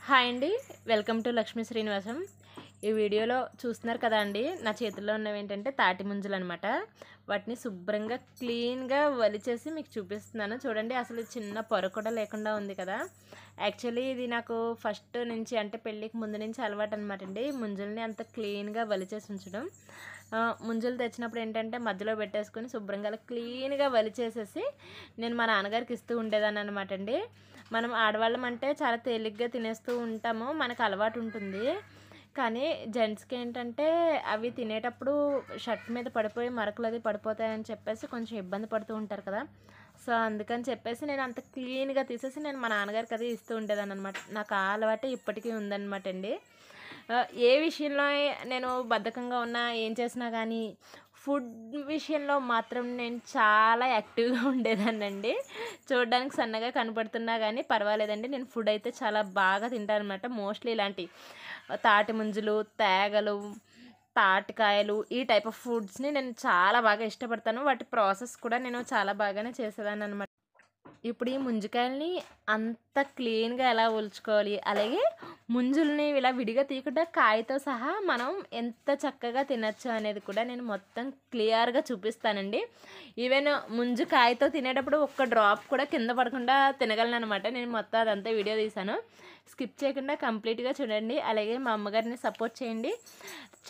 Hi అండి, welcome to Lakshmi Srinivasam. ఈ వీడియోలో చూస్తున్నారు కదా అండి, నా చేతుల్లో ఉన్నవి ఏంటంటే తాటి ముంజలు అనమాట. వాటిని శుభ్రంగా క్లీన్గా వలిచేసి మీకు చూపిస్తున్నాను. చూడండి, అసలు చిన్న పొర కూడా లేకుండా ఉంది కదా. యాక్చువల్లీ ఇది నాకు ఫస్ట్ నుంచి అంటే పెళ్ళికి ముందు నుంచి అలవాటు అనమాట అండి, ముంజల్ని అంత క్లీన్గా వలిచేసి ఉంచడం. ముంజలు తెచ్చినప్పుడు ఏంటంటే మధ్యలో పెట్టేసుకొని శుభ్రంగా క్లీన్గా వలిచేసేసి నేను మా నాన్నగారికి ఇస్తూ ఉండేదాన్ని అనమాట అండి. మనం ఆడవాళ్ళం అంటే చాలా తేలిగ్గా తినేస్తూ ఉంటాము, మనకు అలవాటు ఉంటుంది. కానీ జెంట్స్కి ఏంటంటే అవి తినేటప్పుడు షర్ట్ మీద పడిపోయి మరకలు అది పడిపోతాయని చెప్పేసి కొంచెం ఇబ్బంది పడుతూ ఉంటారు కదా. సో అందుకని చెప్పేసి నేను అంత క్లీన్గా తీసేసి నేను మా నాన్నగారికి అది ఇస్తూ ఉండేదాన్ని అనమాట. నాకు ఆ అలవాటే ఇప్పటికీ ఉందన్నమాట అండి. ఏ విషయంలో నేను బద్ధకంగా ఉన్నా ఏం చేసినా కానీ ఫుడ్ విషయంలో మాత్రం నేను చాలా యాక్టివ్గా ఉండేదాన్నండి. చూడడానికి సన్నగా కనపడుతున్నా కానీ పర్వాలేదండి, నేను ఫుడ్ అయితే చాలా బాగా తింటాను అనమాట. మోస్ట్లీ ఇలాంటి తాటి ముంజలు, తేగలు, తాటికాయలు ఈ టైప్ ఆఫ్ ఫుడ్స్ని నేను చాలా బాగా ఇష్టపడతాను. వాటి ప్రాసెస్ కూడా నేను చాలా బాగానే చేసేదాన్ని అనమాట. ఇప్పుడు ఈ ముంజికాయలని అంత క్లీన్గా ఎలా ఒలుచుకోవాలి, అలాగే ముంజుల్ని ఇలా విడిగా తీయకుండా కాయతో సహా మనం ఎంత చక్కగా తినచ్చు అనేది కూడా నేను మొత్తం క్లియర్గా చూపిస్తానండి. ఈవెన్ ముంజు కాయతో తినేటప్పుడు ఒక్క డ్రాప్ కూడా కింద పడకుండా తినగలను అనమాట. నేను మొత్తం అదంతా వీడియో తీశాను, స్కిప్ చేయకుండా కంప్లీట్గా చూడండి. అలాగే మా అమ్మగారిని సపోర్ట్ చేయండి,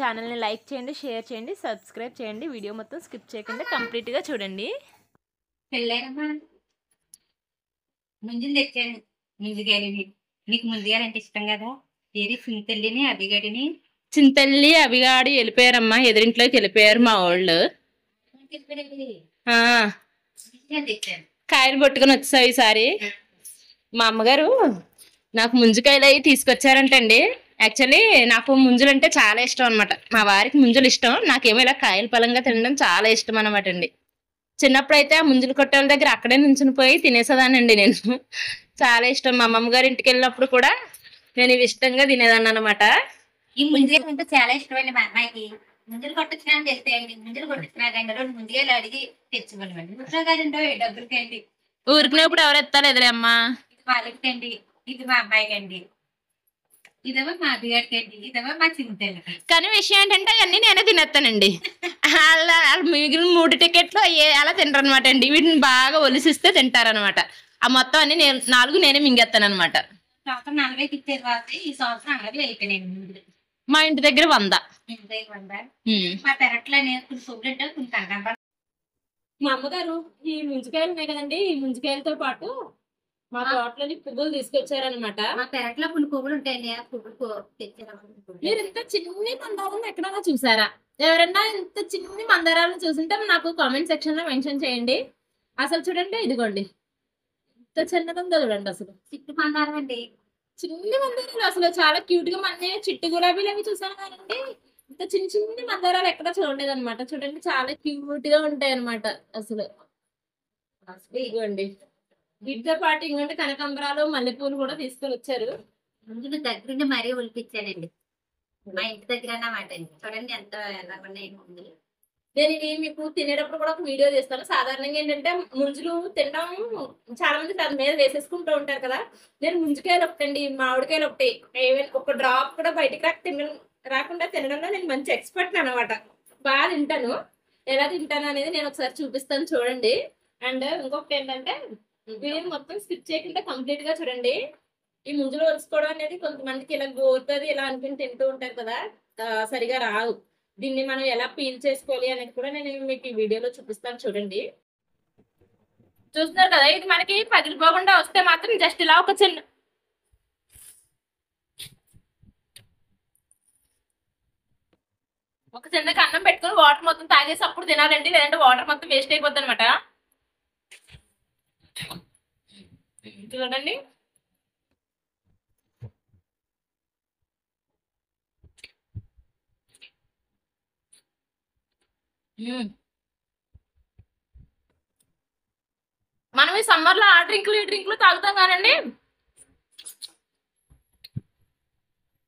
ఛానల్ని లైక్ చేయండి, షేర్ చేయండి, సబ్స్క్రైబ్ చేయండి. వీడియో మొత్తం స్కిప్ చేయకుండా కంప్లీట్గా చూడండి. ముంజులు తెచ్చాను. ముంజుగాయలని నీకు ముంజుగాయలంటే ఇష్టం కదా. ఏది చింతల్లిని అభిగడిని చింతల్లి అవిగాడు వెళ్ళిపోయారమ్మా, ఎదురింట్లోకి వెళ్ళిపోయారు మా వాళ్ళు. కాయలు పట్టుకొని వచ్చావు ఈసారి. మా అమ్మగారు నాకు ముంజుకాయలు అవి తీసుకొచ్చారంటండి. యాక్చువల్లీ నాకు ముంజులు అంటే చాలా ఇష్టం అనమాట. మా వారికి ముంజులు ఇష్టం, నాకేమో ఇలా కాయల పలంగా తినడం చాలా ఇష్టం అనమాట అండి. చిన్నప్పుడు అయితే ఆ ముంజులు కొట్టాల దగ్గర అక్కడే నుంచుని పోయి తినేసేదానండి నేను. చాలా ఇష్టం. మా అమ్మమ్మ గారి ఇంటికి వెళ్ళినప్పుడు కూడా నేను ఇవి ఇష్టంగా తినేదాన్ని అనమాట. ఈ ముంజుగాయలు అంటే చాలా ఇష్టమండి మా అమ్మాయికి. ముంజలు కొట్టించినా తెలిసేయండి, ముంజలు కొట్టించినాకండి 2 ముంజుగాయలు అడిగి తెచ్చుకోలేమండి. ముసలిగాయండి డబ్బులకండి. ఊరికినప్పుడు ఎవరు ఎత్తాలేదులే అమ్మా. ఇది వాళ్ళకండి, ఇది మా అమ్మాయికండి, ఇదేమో మా అభిగాడికండి, ఇదేమో మా చింతలకి. కానీ విషయం ఏంటంటే అవన్నీ నేనే తినేస్తానండి. అలా మిగిలిన 3 టికెట్లు అలా తింటారు అనమాట అండి. వీటిని బాగా ఒలిసిస్తే తింటారనమాట. ఆ మొత్తం అన్ని నేను 4 నేనే మింగేస్తాను అనమాట. సంవత్సరం 40కి ఇచ్చేది కాబట్టి ఈ సంవత్సరం 60 అయిపోయినాయి ముందు. మా ఇంటి దగ్గర 100. మా పెరట్లోనే కొన్ని సొబ్బులు కొంటాను. మా అమ్మగారు ఈ ముంజికాయలు ఉన్నాయి కదండి, ఈ ముంజికాయలతో పాటు మా తోటలోని పువ్వులు తీసుకొచ్చారనమాట. మా పెరట్లో కొన్ని పువ్వులు ఉంటాయండి, ఆ పువ్వులు తెచ్చారు. మీరు ఇంత చిన్ని మందారాలను ఎక్కడైనా చూసారా? ఎవరన్నా ఇంత చిన్ని మందారాలను చూసింటే నాకు కామెంట్ సెక్షన్ లో మెన్షన్ చేయండి. అసలు చూడండి, ఇదిగోండి ఇంత చిన్నదందో చూడండి. అసలు చిట్టు మందారం అండి, చిన్ని మందారాలు అసలు చాలా క్యూట్ గా. మన చిట్టు గులాబీలు అవి చూసాను కానండి, ఇంత చిన్న చిన్ని మందారాలు ఎక్కడ చూడలేదు అనమాట. చూడండి, చాలా క్యూట్ గా ఉంటాయి అనమాట. అసలు ఇదిగోండి, వీటితో పాటు ఇంకోటి కనకాంబరాలు, మల్లెపూలు కూడా తీసుకొని వచ్చారు. ముందు దగ్గరుండి మరీ ఒలిపించానండి. మా ఇంటి దగ్గర అన్నమాట. చూడండి ఎంత ఎలా ఉన్నాయి ముందు. నేను ఇది మీకు తినేటప్పుడు కూడా ఒక వీడియో చేస్తాను. సాధారణంగా ఏంటంటే ముంజులు తినడం చాలా మంది దాని మీద వేసేసుకుంటూ ఉంటారు కదా. నేను ముంజుకాయలు ఒకటండి, మామిడికాయలు ఒకటి, ఈవెన్ ఒక డ్రాప్ కూడా బయటికి రాకుండా తినడంలో నేను మంచి ఎక్స్పర్ట్ అనమాట. బాగా తింటాను. ఎలా తింటాను అనేది నేను ఒకసారి చూపిస్తాను, చూడండి. అండ్ ఇంకొకటి ఏంటంటే వీడియో మొత్తం స్కిప్ చేయకుండా కంప్లీట్ గా చూడండి. ఈ ముంజులు వలుసుకోవడం అనేది కొంతమందికి ఇలా గోరుతుంది ఇలా అనుకుని తింటూ ఉంటారు కదా, సరిగా రావు. దీన్ని మనం ఎలా పీల్ చేసుకోవాలి అనేది కూడా నేను మీకు ఈ వీడియోలో చూపిస్తాను, చూడండి. చూస్తున్నారు కదా, ఇది మనకి పగిలిపోకుండా వస్తే మాత్రం జస్ట్ ఇలా ఒక చిన్న అన్నం పెట్టుకుని వాటర్ మొత్తం తాగేసి అప్పుడు తినాలండి, లేదంటే వాటర్ మొత్తం వేస్ట్ అయిపోద్ది అనమాట. చూడండి, మనం ఈ సమ్మర్ లో ఆ డ్రింకులు ఈ డ్రింకులు తాగుతాం కానండి,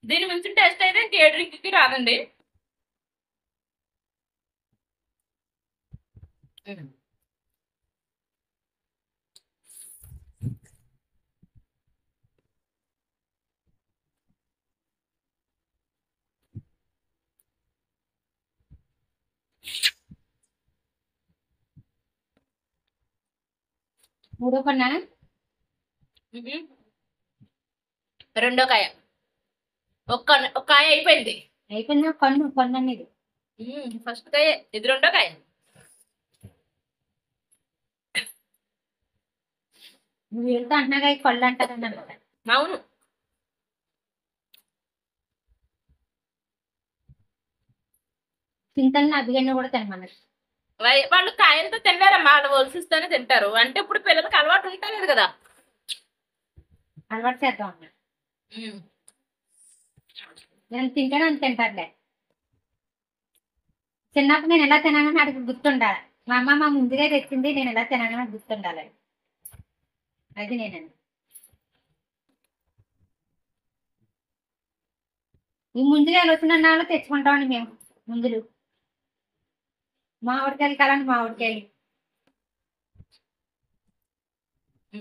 దీని మించిన టేస్ట్ అయితే ఇంకే డ్రింక్ కి రాదండి. మూడో పన్నా రెండో కాయ. ఒక కాయ అయిపోయింది. అయిపోయిందా? కొన్ను అనేది ఫస్ట్ కాయ ఇది, రెండో కాయ. నువ్వు వెళ్తా అంటున్నాగా కళ్ళు అంటారని అనమాట. అవును, చింతలు అభిగన్న కూడా తినమన్నారు. వాళ్ళు కాయలతో తినలేరమ్మా, వాళ్ళు ఒలిసిస్తేనే తింటారు. అంటే ఇప్పుడు పిల్లలకి అలవాటు ఉంటాలేదు కదా. అలవాటు చేద్దాం అన్న. నేను తింటాను అని తింటారులే. చిన్నప్పుడు నేను ఎలా తినాలని అడిగి గుర్తుండాలి. మా అమ్మ మా ముందుగా తెచ్చింది, నేను ఎలా తినాలని నాకు గుర్తుండాలి. అది నేనండి. ఈ ముందుగా వచ్చిన నాళ్ళు తెచ్చుకుంటామండి మేము. ముందులు మామిడికాయలు కాలండి, మామిడికాయలు.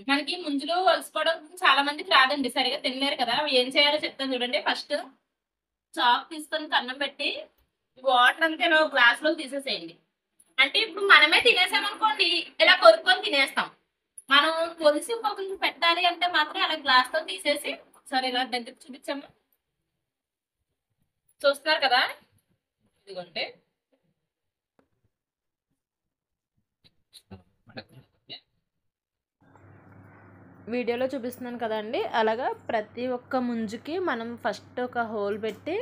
మనకి ముంజులు వలుసుకోవడం చాలా మందికి రాదండి, సరిగా తినలేరు కదా. ఏం చేయాలో చెప్తాను చూడండి. ఫస్ట్ చాక్ తీసుకొని కన్నం పెట్టి వాటర్ అంతా ఇలా గ్లాస్ లో తీసేసేయండి. అంటే ఇప్పుడు మనమే తినేసామనుకోండి, ఇలా కొరుక్కొని తినేస్తాం. మనం కొలిసి ఇంకొకరికి పెట్టాలి అంటే మాత్రం అలా గ్లాస్ తో తీసేసి, సరే ఇలా దగ్గర చూపించాము, చూస్తున్నారు కదా, ఇదిగోండి. వీడియోలో చూపిస్తున్నాను కదండి, అలాగా ప్రతి ఒక్క ముంజుకి మనం ఫస్ట్ ఒక హోల్ పెట్టి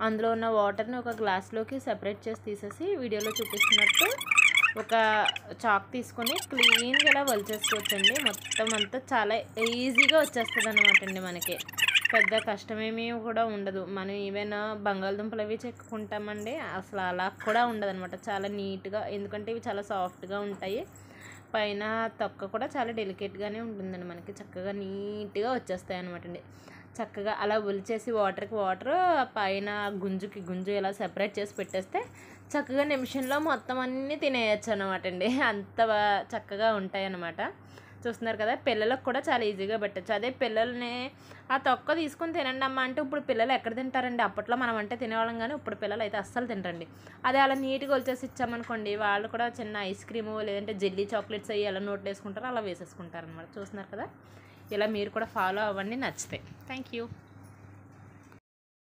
అందులో ఉన్న వాటర్ని ఒక గ్లాస్లోకి సెపరేట్ చేసి తీసేసి, వీడియోలో చూపిస్తున్నట్టు ఒక చాక్ తీసుకొని క్లీన్గా ఇలా వలిచేసుకోవచ్చండి. మొత్తం అంతా చాలా ఈజీగా వచ్చేస్తుంది అనమాట అండి. మనకి పెద్ద కష్టమేమీ కూడా ఉండదు. మనం ఏవైనా బంగాళదుంపలు అవి చెక్కుకుంటామండి, అసలు అలా కూడా ఉండదు అనమాట. చాలా నీట్గా, ఎందుకంటే ఇవి చాలా సాఫ్ట్గా ఉంటాయి. పైన తొక్క కూడా చాలా డెలికేట్గానే ఉంటుందండి. మనకి చక్కగా నీట్గా వచ్చేస్తాయి అనమాట అండి. చక్కగా అలా ఒలిచేసి వాటర్కి వాటర్, పైన గుంజుకి గుంజు ఇలా సెపరేట్ చేసి పెట్టేస్తే చక్కగా నిమిషంలో మొత్తం అన్నీ తినేయచ్చు అనమాట అండి. అంత చక్కగా ఉంటాయి అన్నమాట. చూస్తున్నారు కదా, పిల్లలకు కూడా చాలా ఈజీగా పెట్టచ్చు. అదే పిల్లల్ని ఆ తొక్క తీసుకొని తినండి అమ్మ అంటే ఇప్పుడు పిల్లలు ఎక్కడ తింటారండి? అప్పట్లో మనం అంటే తినేవాళ్ళం, కానీ ఇప్పుడు పిల్లలు అయితే అస్సలు తినరండి. అదే అలా నీట్గా వచ్చేసి ఇచ్చామనుకోండి, వాళ్ళు కూడా చిన్న ఐస్ క్రీము లేదంటే జెల్లీ చాక్లెట్స్ అవి ఎలా నోట్లో వేసుకుంటారో అలా వేసేసుకుంటారు అనమాట. చూస్తున్నారు కదా, ఇలా మీరు కూడా ఫాలో అవ్వండి, నచ్చితే. Thank you.